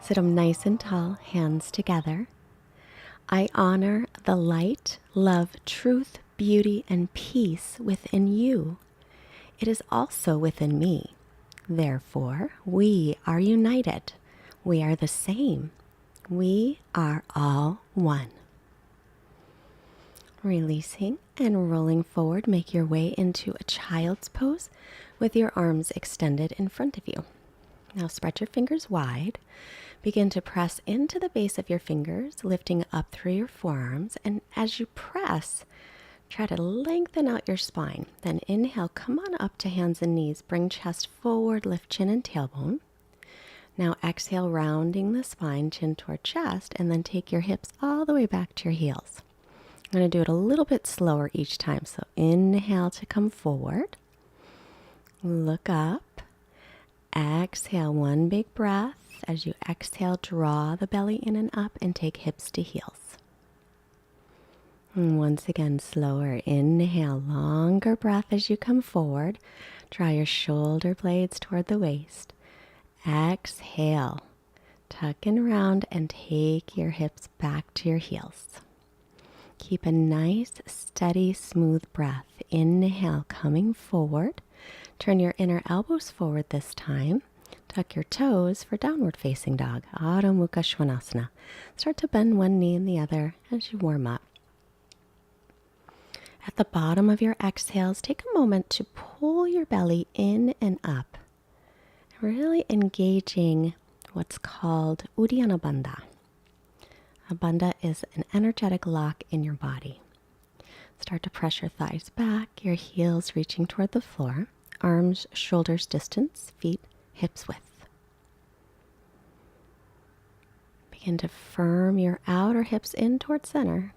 Sit them nice and tall, hands together. I honor the light, love, truth, beauty, and peace within you. It is also within me. Therefore, we are united. We are the same. We are all one. Releasing and rolling forward, make your way into a child's pose with your arms extended in front of you. Now spread your fingers wide. Begin to press into the base of your fingers, lifting up through your forearms. And as you press, try to lengthen out your spine. Then inhale, come on up to hands and knees. Bring chest forward, lift chin and tailbone. Now exhale, rounding the spine, chin toward chest, and then take your hips all the way back to your heels. I'm going to do it a little bit slower each time. So inhale to come forward. Look up. Exhale, one big breath. As you exhale, draw the belly in and up and take hips to heels. And once again, slower. Inhale, longer breath as you come forward. Draw your shoulder blades toward the waist. Exhale, tuck and round and take your hips back to your heels. Keep a nice, steady, smooth breath. Inhale, coming forward. Turn your inner elbows forward this time. Tuck your toes for downward facing dog, Adho Mukha Svanasana. Start to bend one knee and the other as you warm up. At the bottom of your exhales, take a moment to pull your belly in and up, really engaging what's called Uddiyana Bandha. A bandha is an energetic lock in your body. Start to press your thighs back, your heels reaching toward the floor, arms, shoulders distance, feet, hips width. Begin to firm your outer hips in toward center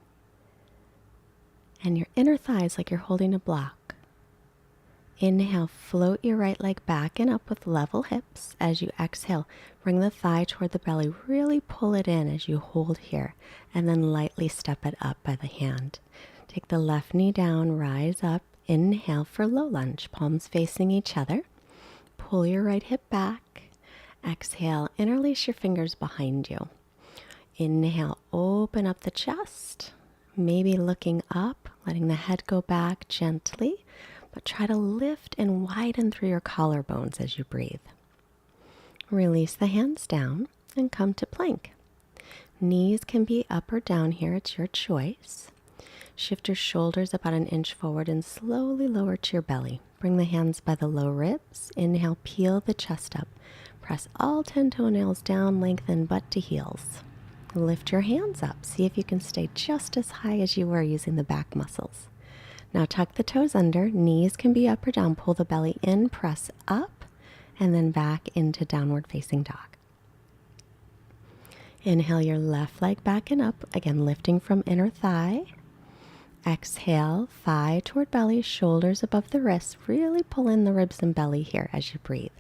and your inner thighs like you're holding a block. Inhale, float your right leg back and up with level hips. As you exhale, bring the thigh toward the belly. Really pull it in as you hold here, and then lightly step it up by the hand. Take the left knee down, rise up. Inhale for low lunge, palms facing each other. Pull your right hip back. Exhale, interlace your fingers behind you. Inhale, open up the chest. Maybe looking up, letting the head go back gently. But try to lift and widen through your collarbones as you breathe. Release the hands down and come to plank. Knees can be up or down here, it's your choice. Shift your shoulders about an inch forward and slowly lower to your belly. Bring the hands by the low ribs. Inhale, peel the chest up. Press all 10 toenails down, lengthen butt to heels. Lift your hands up. See if you can stay just as high as you were using the back muscles. Now tuck the toes under, knees can be up or down, pull the belly in, press up, and then back into downward facing dog. Inhale your left leg back and up, again lifting from inner thigh. Exhale, thigh toward belly, shoulders above the wrists, really pull in the ribs and belly here as you breathe.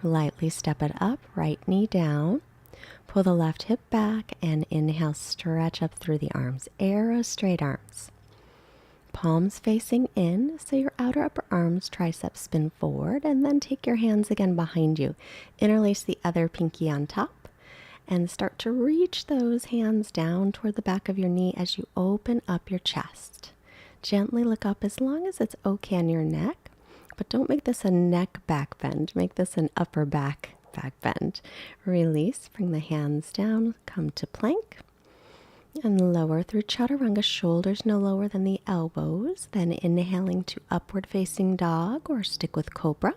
Lightly step it up, right knee down, pull the left hip back, and inhale, stretch up through the arms, arrow straight arms. Palms facing in, so your outer upper arms, triceps spin forward, and then take your hands again behind you. Interlace the other pinky on top, and start to reach those hands down toward the back of your knee as you open up your chest. Gently look up as long as it's okay on your neck, but don't make this a neck back bend. Make this an upper back bend. Release, bring the hands down, come to plank. And lower through chaturanga, shoulders no lower than the elbows. Then inhaling to upward facing dog or stick with cobra.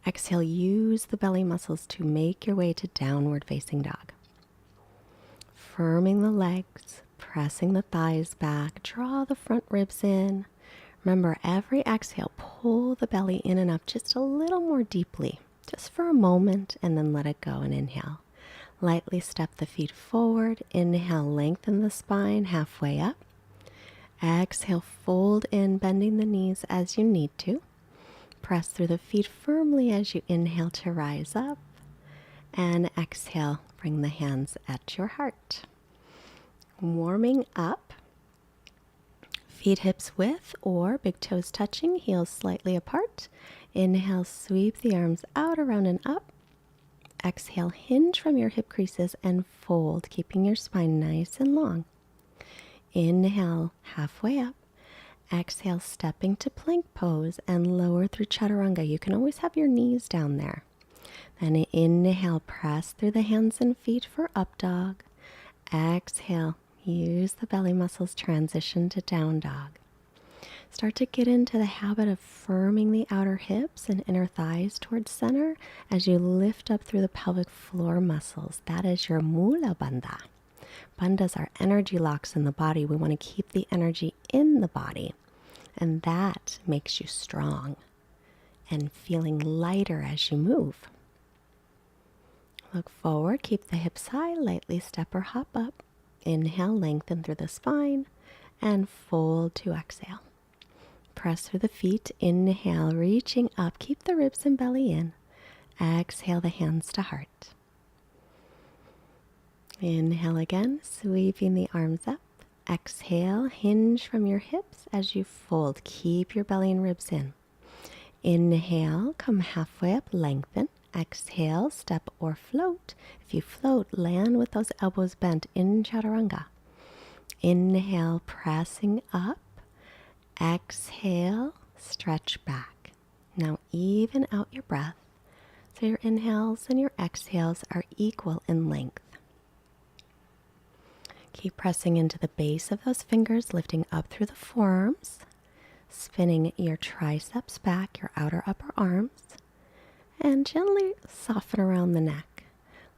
Exhale, use the belly muscles to make your way to downward facing dog. Firming the legs, pressing the thighs back, draw the front ribs in. Remember, every exhale, pull the belly in and up just a little more deeply, just for a moment, and then let it go and inhale. Lightly step the feet forward. Inhale, lengthen the spine halfway up. Exhale, fold in, bending the knees as you need to. Press through the feet firmly as you inhale to rise up. And exhale, bring the hands at your heart. Warming up. Feet hips width or big toes touching, heels slightly apart. Inhale, sweep the arms out, around and up. Exhale, hinge from your hip creases and fold, keeping your spine nice and long. Inhale, halfway up. Exhale, stepping to plank pose and lower through chaturanga. You can always have your knees down there. Then inhale, press through the hands and feet for up dog. Exhale, use the belly muscles, transition to down dog. Start to get into the habit of firming the outer hips and inner thighs towards center as you lift up through the pelvic floor muscles. That is your Mula Bandha. Bandhas are energy locks in the body. We want to keep the energy in the body, and that makes you strong and feeling lighter as you move. Look forward, keep the hips high, lightly step or hop up. Inhale, lengthen through the spine, and fold to exhale. Press through the feet, inhale, reaching up, keep the ribs and belly in. Exhale, the hands to heart. Inhale again, sweeping the arms up. Exhale, hinge from your hips as you fold. Keep your belly and ribs in. Inhale, come halfway up, lengthen. Exhale, step or float. If you float, land with those elbows bent in chaturanga. Inhale, pressing up. Exhale, stretch back. Now even out your breath so your inhales and your exhales are equal in length. Keep pressing into the base of those fingers, lifting up through the forearms, spinning your triceps back, your outer upper arms, and gently soften around the neck.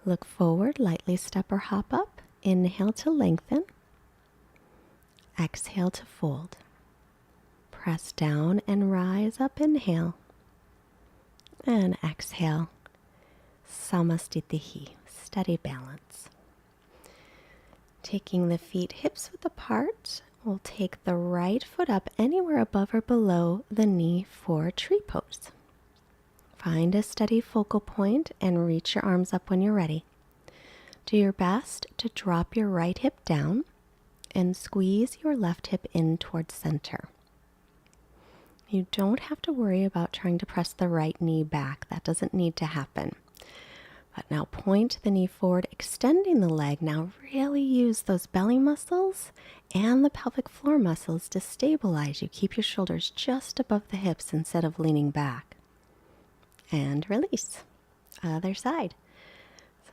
Look forward, lightly step or hop up. Inhale to lengthen. Exhale to fold. Press down and rise up, inhale. And exhale, Samastitihi, steady balance. Taking the feet hips width apart, we'll take the right foot up anywhere above or below the knee for tree pose. Find a steady focal point and reach your arms up when you're ready. Do your best to drop your right hip down and squeeze your left hip in towards center. You don't have to worry about trying to press the right knee back. That doesn't need to happen. But now point the knee forward, extending the leg. Now really use those belly muscles and the pelvic floor muscles to stabilize you. Keep your shoulders just above the hips instead of leaning back. And release. Other side.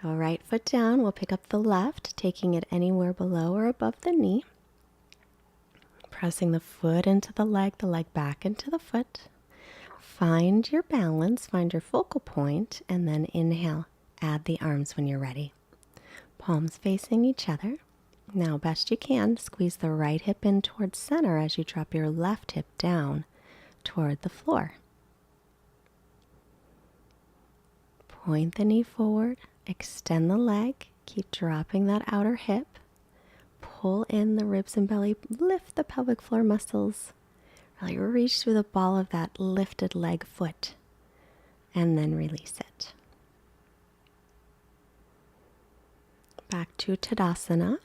So right foot down, we'll pick up the left, taking it anywhere below or above the knee. Pressing the foot into the leg back into the foot. Find your balance, find your focal point, and then inhale. Add the arms when you're ready. Palms facing each other. Now, best you can, squeeze the right hip in towards center as you drop your left hip down toward the floor. Point the knee forward, extend the leg, keep dropping that outer hip. Pull in the ribs and belly, lift the pelvic floor muscles. Really reach through the ball of that lifted leg foot, and then release it. Back to Tadasana.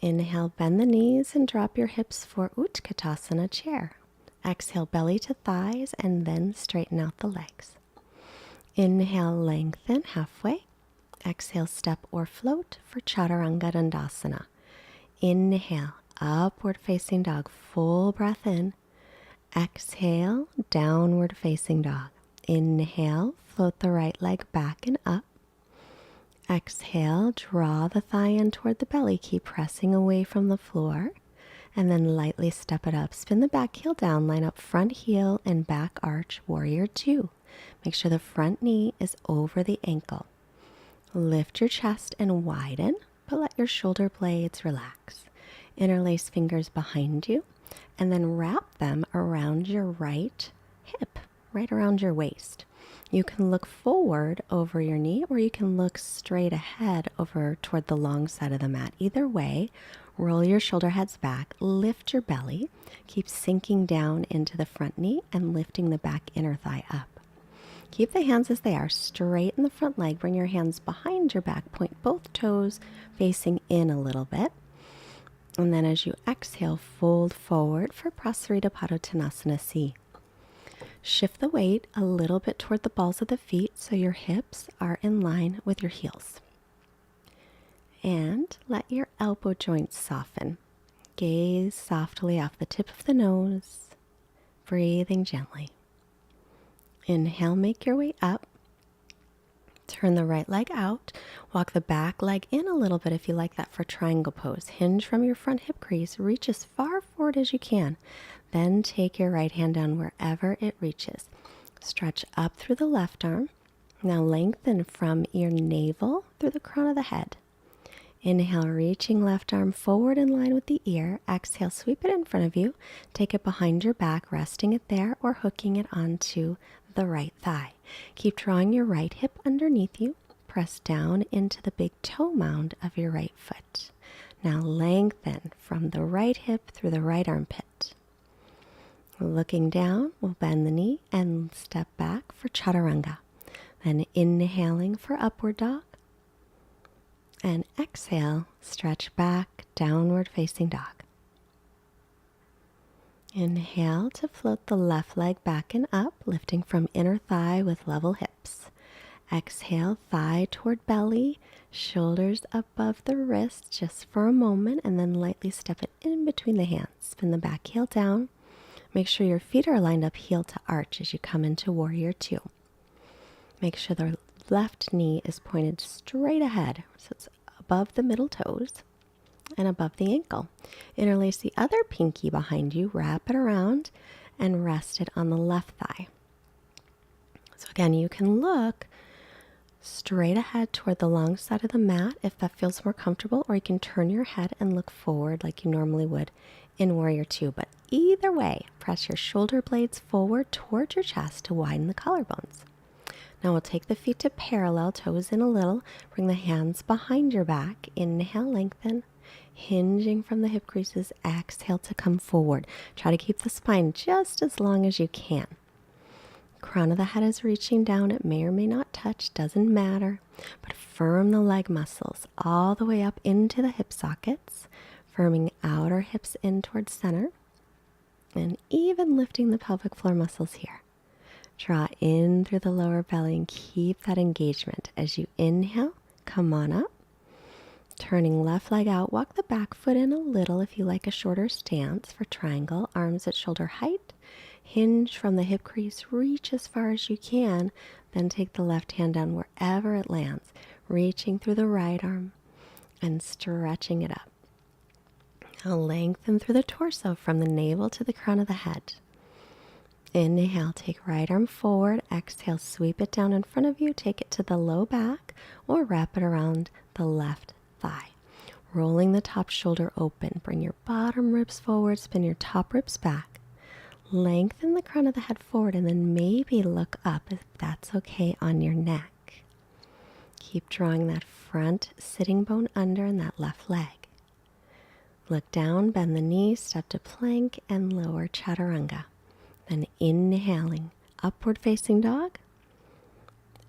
Inhale, bend the knees and drop your hips for Utkatasana chair. Exhale, belly to thighs, and then straighten out the legs. Inhale, lengthen halfway. Exhale, step or float for Chaturanga Dandasana. Inhale, upward facing dog, full breath in. Exhale, downward facing dog. Inhale, float the right leg back and up. Exhale, draw the thigh in toward the belly. Keep pressing away from the floor. And then lightly step it up. Spin the back heel down, line up front heel and back arch, warrior two. Make sure the front knee is over the ankle. Lift your chest and widen, but let your shoulder blades relax. Interlace fingers behind you, and then wrap them around your right hip, right around your waist. You can look forward over your knee, or you can look straight ahead over toward the long side of the mat. Either way, roll your shoulder heads back, lift your belly, keep sinking down into the front knee and lifting the back inner thigh up. Keep the hands as they are, straighten the front leg, bring your hands behind your back, point both toes facing in a little bit. And then as you exhale, fold forward for Prasarita Padottanasana C. Shift the weight a little bit toward the balls of the feet so your hips are in line with your heels. And let your elbow joints soften. Gaze softly off the tip of the nose, breathing gently. Inhale, make your way up. Turn the right leg out. Walk the back leg in a little bit if you like that for triangle pose. Hinge from your front hip crease. Reach as far forward as you can. Then take your right hand down wherever it reaches. Stretch up through the left arm. Now lengthen from your navel through the crown of the head. Inhale, reaching left arm forward in line with the ear. Exhale, sweep it in front of you. Take it behind your back, resting it there or hooking it onto the right thigh. Keep drawing your right hip underneath you. Press down into the big toe mound of your right foot. Now lengthen from the right hip through the right armpit. Looking down, we'll bend the knee and step back for chaturanga. Then inhaling for upward dog. And exhale, stretch back, downward facing dog. Inhale to float the left leg back and up, lifting from inner thigh with level hips. Exhale, thigh toward belly, shoulders above the wrist just for a moment, and then lightly step it in between the hands. Spin the back heel down. Make sure your feet are lined up heel to arch as you come into Warrior Two. Make sure the left knee is pointed straight ahead, so it's above the middle toes and above the ankle. Interlace the other pinky behind you, wrap it around, and rest it on the left thigh. So again, you can look straight ahead toward the long side of the mat if that feels more comfortable, or you can turn your head and look forward like you normally would in Warrior Two. But either way, press your shoulder blades forward towards your chest to widen the collarbones. Now we'll take the feet to parallel, toes in a little. Bring the hands behind your back. Inhale, lengthen. Hinging from the hip creases, exhale to come forward. Try to keep the spine just as long as you can. Crown of the head is reaching down. It may or may not touch, doesn't matter. But firm the leg muscles all the way up into the hip sockets, firming outer hips in towards center, and even lifting the pelvic floor muscles here. Draw in through the lower belly and keep that engagement. As you inhale, come on up. Turning left leg out, walk the back foot in a little if you like a shorter stance for triangle. Arms at shoulder height. Hinge from the hip crease, reach as far as you can. Then take the left hand down wherever it lands, reaching through the right arm and stretching it up. Now lengthen through the torso from the navel to the crown of the head. Inhale, take right arm forward. Exhale, sweep it down in front of you. Take it to the low back or wrap it around the left thigh. Rolling the top shoulder open. Bring your bottom ribs forward. Spin your top ribs back. Lengthen the crown of the head forward and then maybe look up if that's okay on your neck. Keep drawing that front sitting bone under in that left leg. Look down, bend the knees, step to plank and lower chaturanga. Then inhaling, upward facing dog.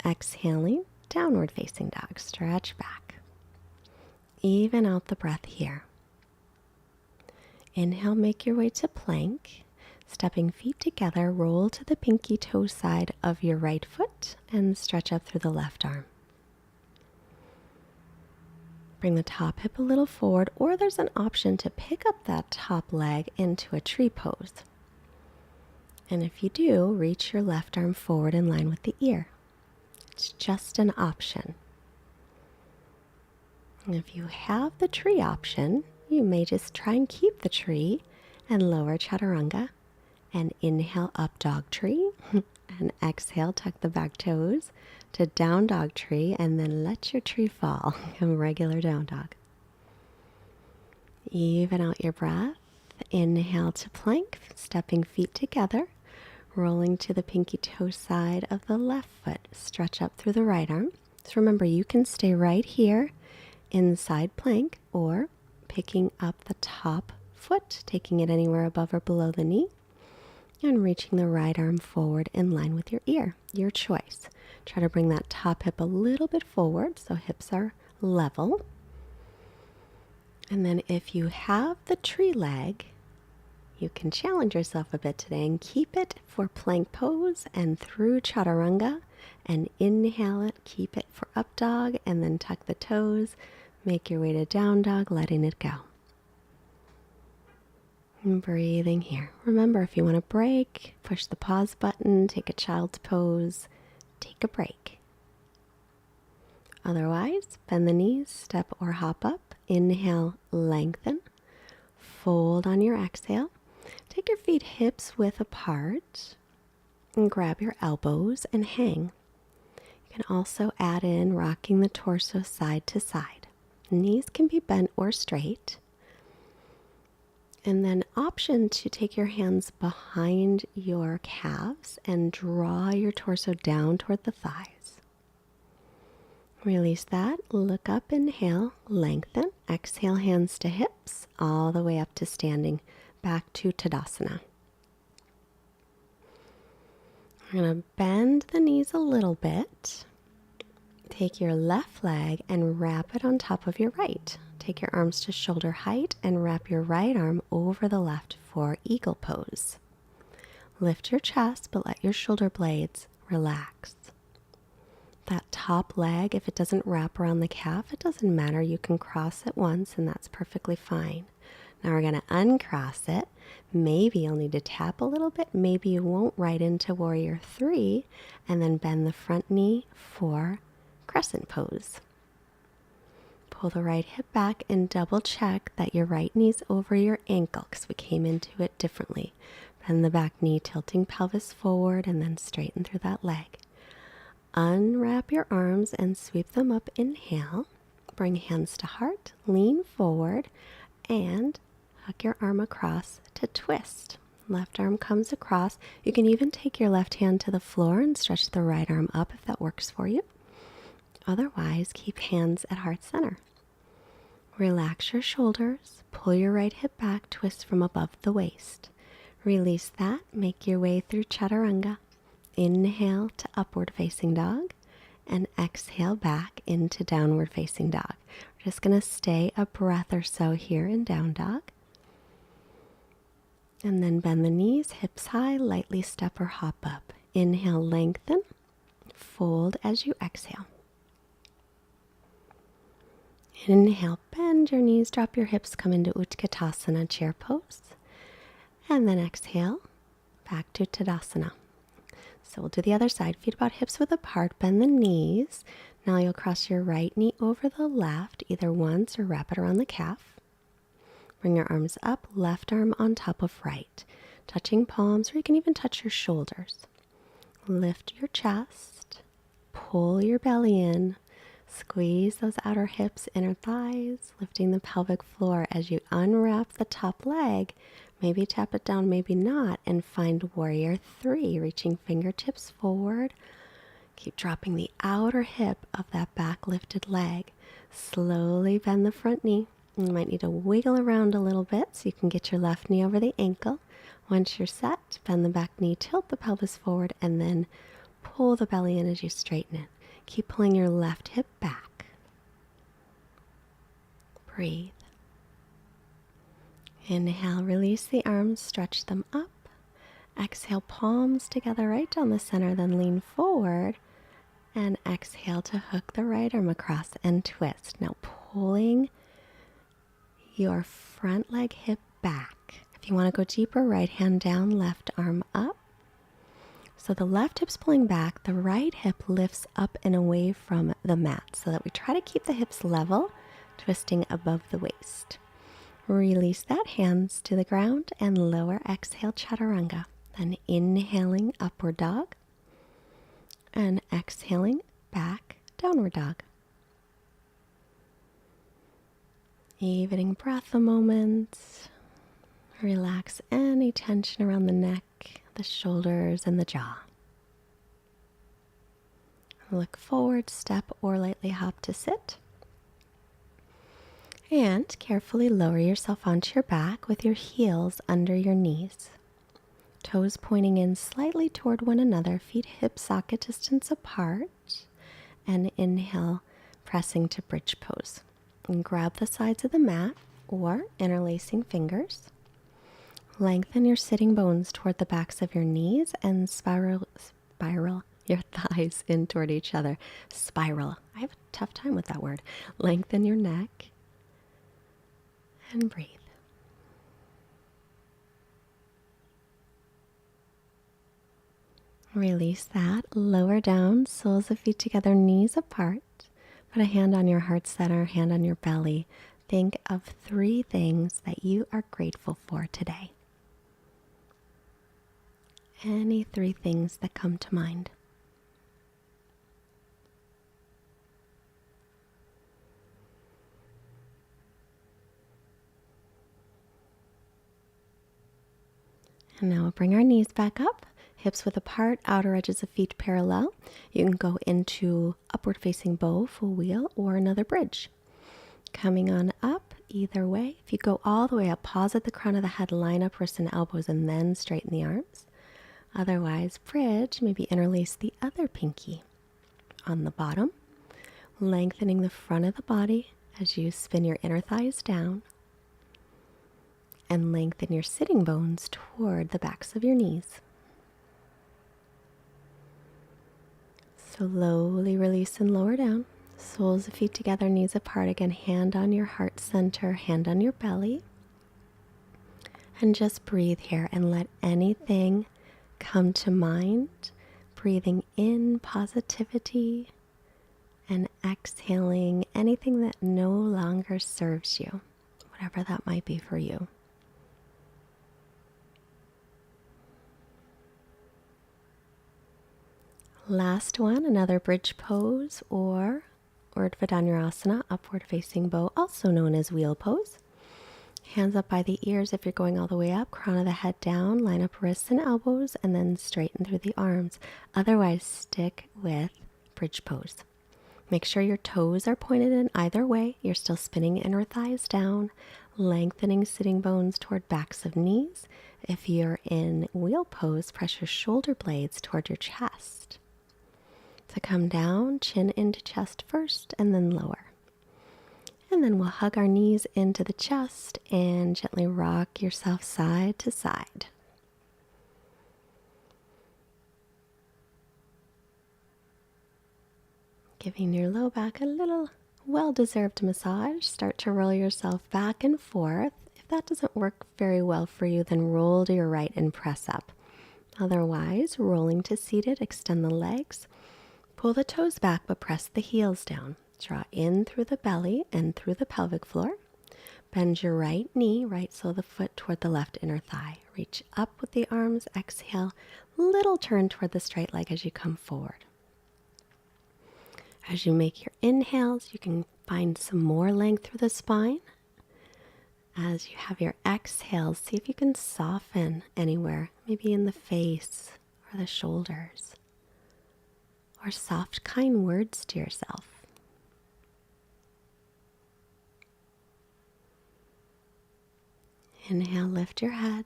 Exhaling, downward facing dog. Stretch back. Even out the breath here. Inhale, make your way to plank. Stepping feet together, roll to the pinky toe side of your right foot and stretch up through the left arm. Bring the top hip a little forward, or there's an option to pick up that top leg into a tree pose. And if you do, reach your left arm forward in line with the ear. It's just an option. And if you have the tree option, you may just try and keep the tree and lower chaturanga. And inhale, up dog tree. And exhale, tuck the back toes to down dog tree. And then let your tree fall. Come regular down dog. Even out your breath. Inhale to plank, stepping feet together. Rolling to the pinky toe side of the left foot. Stretch up through the right arm. So remember, you can stay right here inside plank or picking up the top foot, taking it anywhere above or below the knee, and reaching the right arm forward in line with your ear. Your choice. Try to bring that top hip a little bit forward so hips are level. And then if you have the tree leg, you can challenge yourself a bit today and keep it for plank pose and through chaturanga, and inhale it, keep it for up dog, and then tuck the toes, make your way to down dog, letting it go. And breathing here. Remember, if you want to break, push the pause button, take a child's pose, take a break. Otherwise, bend the knees, step or hop up, inhale, lengthen, fold on your exhale. Take your feet hips width apart and grab your elbows and hang. You can also add in rocking the torso side to side. Knees can be bent or straight. And then option to take your hands behind your calves and draw your torso down toward the thighs. Release that, look up, inhale, lengthen, exhale, hands to hips, all the way up to standing, back to Tadasana. We're going to bend the knees a little bit. Take your left leg and wrap it on top of your right. Take your arms to shoulder height and wrap your right arm over the left for eagle pose. Lift your chest, but let your shoulder blades relax. That top leg, if it doesn't wrap around the calf, it doesn't matter. You can cross it once and that's perfectly fine. Now we're going to uncross it. Maybe you'll need to tap a little bit. Maybe you won't, right into warrior 3, and then bend the front knee for crescent pose. Pull the right hip back and double check that your right knee's over your ankle because we came into it differently. Bend the back knee, tilting pelvis forward, and then straighten through that leg. Unwrap your arms and sweep them up. Inhale. Bring hands to heart, lean forward, and hook your arm across to twist. Left arm comes across. You can even take your left hand to the floor and stretch the right arm up if that works for you. Otherwise, keep hands at heart center. Relax your shoulders, pull your right hip back, twist from above the waist. Release that, make your way through chaturanga. Inhale to upward facing dog and exhale back into downward facing dog. We're just going to stay a breath or so here in down dog. And then bend the knees, hips high, lightly step or hop up. Inhale, lengthen, fold as you exhale. Inhale, bend your knees, drop your hips, come into Utkatasana, chair pose. And then exhale, back to Tadasana. So we'll do the other side. Feet about hips width apart, bend the knees. Now you'll cross your right knee over the left, either once or wrap it around the calf. Bring your arms up, left arm on top of right, touching palms, or you can even touch your shoulders. Lift your chest, pull your belly in, squeeze those outer hips, inner thighs, lifting the pelvic floor as you unwrap the top leg. Maybe tap it down, maybe not, and find warrior 3, reaching fingertips forward. Keep dropping the outer hip of that back lifted leg. Slowly bend the front knee. You might need to wiggle around a little bit so you can get your left knee over the ankle. Once you're set, bend the back knee, tilt the pelvis forward, and then pull the belly in as you straighten it. Keep pulling your left hip back. Breathe. Inhale, release the arms, stretch them up. Exhale, palms together right down the center, then lean forward. And exhale to hook the right arm across and twist. Now pulling your front leg hip back. If you want to go deeper, right hand down, left arm up. So the left hip's pulling back, the right hip lifts up and away from the mat so that we try to keep the hips level, twisting above the waist. Release that, hands to the ground, and lower exhale, chaturanga. Then inhaling, upward dog, and exhaling, back, downward dog. Evening breath a moment. Relax any tension around the neck, the shoulders, and the jaw. Look forward, step, or lightly hop to sit. And carefully lower yourself onto your back with your heels under your knees. Toes pointing in slightly toward one another, feet hip socket distance apart. And inhale, pressing to bridge pose. And grab the sides of the mat or interlacing fingers. Lengthen your sitting bones toward the backs of your knees and spiral your thighs in toward each other. Spiral. I have a tough time with that word. Lengthen your neck and breathe. Release that. Lower down, soles of feet together, knees apart. Put a hand on your heart center, hand on your belly. Think of 3 things that you are grateful for today. Any 3 things that come to mind. And now we'll bring our knees back up, hips width apart, outer edges of feet parallel. You can go into upward facing bow, full wheel, or another bridge. Coming on up, either way. If you go all the way up, pause at the crown of the head, line up wrists and elbows, and then straighten the arms. Otherwise, bridge, maybe interlace the other pinky on the bottom, lengthening the front of the body as you spin your inner thighs down, and lengthen your sitting bones toward the backs of your knees. Slowly release and lower down. Soles of feet together, knees apart. Again, hand on your heart center, hand on your belly. And just breathe here and let anything come to mind. Breathing in positivity and exhaling anything that no longer serves you, whatever that might be for you. Last one, another bridge pose or Urdhva Dhanurasana, upward facing bow, also known as wheel pose. Hands up by the ears if you're going all the way up, crown of the head down, line up wrists and elbows, and then straighten through the arms. Otherwise, stick with bridge pose. Make sure your toes are pointed in either way. You're still spinning inner thighs down, lengthening sitting bones toward backs of knees. If you're in wheel pose, press your shoulder blades toward your chest. So come down, chin into chest first, and then lower. And then we'll hug our knees into the chest and gently rock yourself side to side. Giving your low back a little well-deserved massage. Start to roll yourself back and forth. If that doesn't work very well for you, then roll to your right and press up. Otherwise, rolling to seated, extend the legs. Pull the toes back, but press the heels down. Draw in through the belly and through the pelvic floor. Bend your right knee, right sole of the foot toward the left inner thigh. Reach up with the arms, exhale. Little turn toward the straight leg as you come forward. As you make your inhales, you can find some more length through the spine. As you have your exhales, see if you can soften anywhere, maybe in the face or the shoulders. Or soft, kind words to yourself. Inhale, lift your head.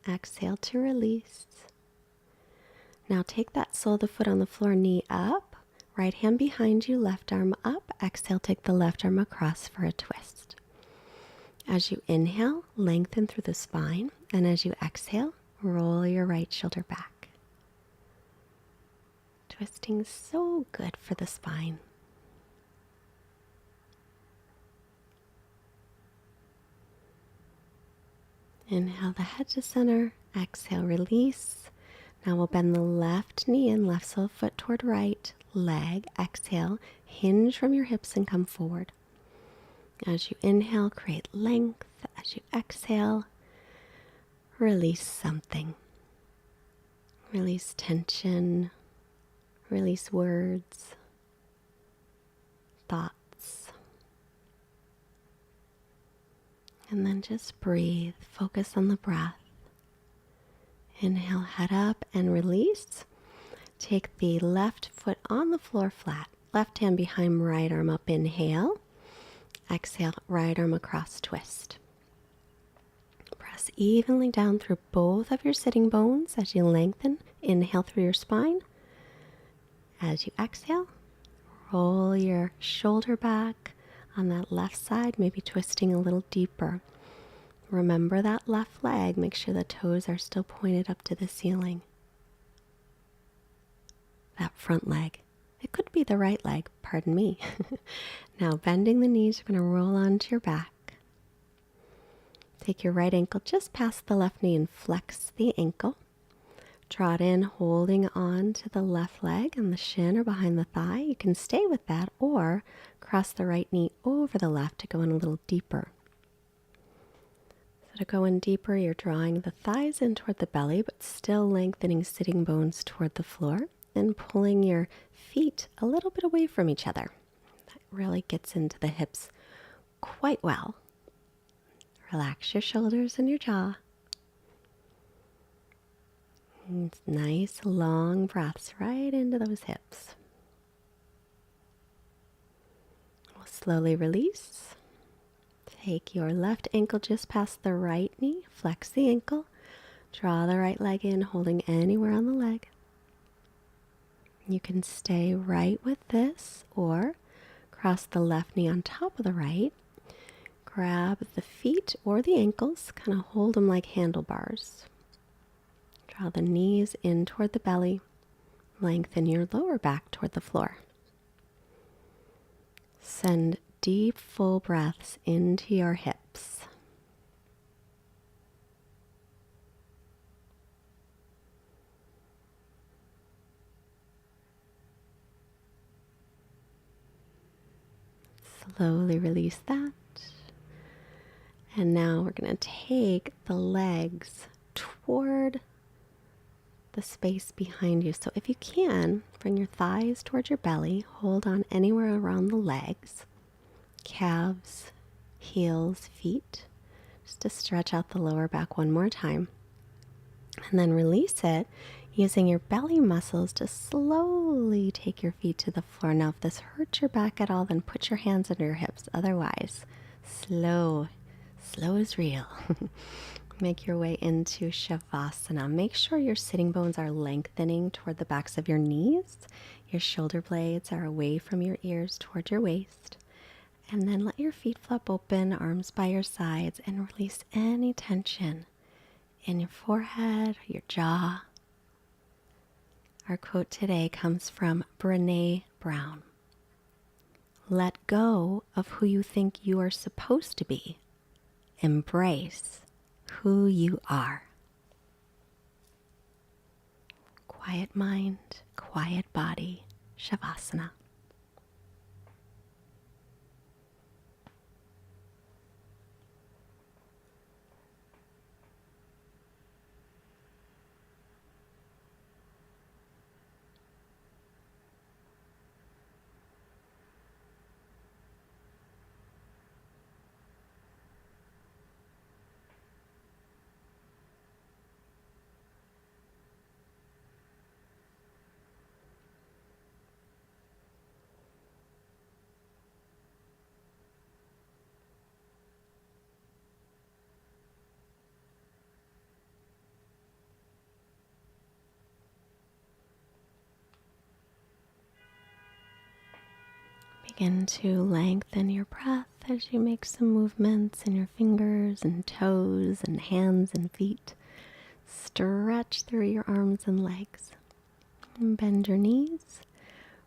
Exhale to release. Now take that sole of the foot on the floor, knee up. Right hand behind you, left arm up. Exhale, take the left arm across for a twist. As you inhale, lengthen through the spine. And as you exhale, roll your right shoulder back. Twisting so good for the spine. Inhale the head to center. Exhale, release. Now we'll bend the left knee and left sole foot toward right leg. Exhale, hinge from your hips and come forward. As you inhale, create length. As you exhale, release something. Release tension. Release words, thoughts. And then just breathe. Focus on the breath. Inhale, head up and release. Take the left foot on the floor flat. Left hand behind right arm up. Inhale. Exhale, right arm across, twist. Press evenly down through both of your sitting bones as you lengthen. Inhale through your spine. As you exhale, roll your shoulder back on that left side, maybe twisting a little deeper. Remember that left leg. Make sure the toes are still pointed up to the ceiling. That front leg. It could be the right leg, pardon me. Now bending the knees, you're going to roll onto your back. Take your right ankle just past the left knee and flex the ankle. Draw it in, holding on to the left leg and the shin or behind the thigh. You can stay with that or cross the right knee over the left to go in a little deeper. So to go in deeper, you're drawing the thighs in toward the belly, but still lengthening sitting bones toward the floor and pulling your feet a little bit away from each other. That really gets into the hips quite well. Relax your shoulders and your jaw. Nice long breaths right into those hips. We'll slowly release. Take your left ankle just past the right knee. Flex the ankle. Draw the right leg in, holding anywhere on the leg. You can stay right with this or cross the left knee on top of the right. Grab the feet or the ankles, kind of hold them like handlebars. Draw the knees in toward the belly. Lengthen your lower back toward the floor. Send deep, full breaths into your hips. Slowly release that. And now we're going to take the legs toward the space behind you. So if you can, bring your thighs towards your belly. Hold on anywhere around the legs, calves, heels, feet. Just to stretch out the lower back one more time. And then release it using your belly muscles to slowly take your feet to the floor. Now if this hurts your back at all, then put your hands under your hips. Otherwise, slow is real. Make your way into Shavasana. Make sure your sitting bones are lengthening toward the backs of your knees. Your shoulder blades are away from your ears toward your waist. And then let your feet flop open, arms by your sides, and release any tension in your forehead or your jaw. Our quote today comes from Brené Brown. Let go of who you think you are supposed to be. Embrace who you are. Quiet mind, quiet body, Shavasana. Begin to lengthen your breath as you make some movements in your fingers and toes and hands and feet. Stretch through your arms and legs. And bend your knees.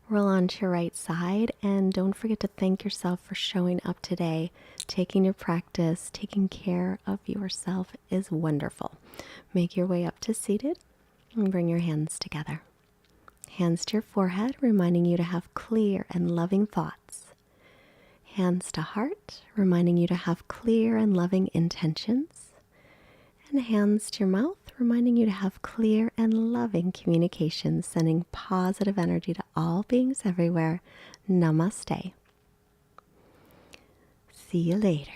Roll onto your right side. And don't forget to thank yourself for showing up today. Taking your practice, taking care of yourself is wonderful. Make your way up to seated and bring your hands together. Hands to your forehead, reminding you to have clear and loving thoughts. Hands to heart, reminding you to have clear and loving intentions. And hands to your mouth, reminding you to have clear and loving communication, sending positive energy to all beings everywhere. Namaste. See you later.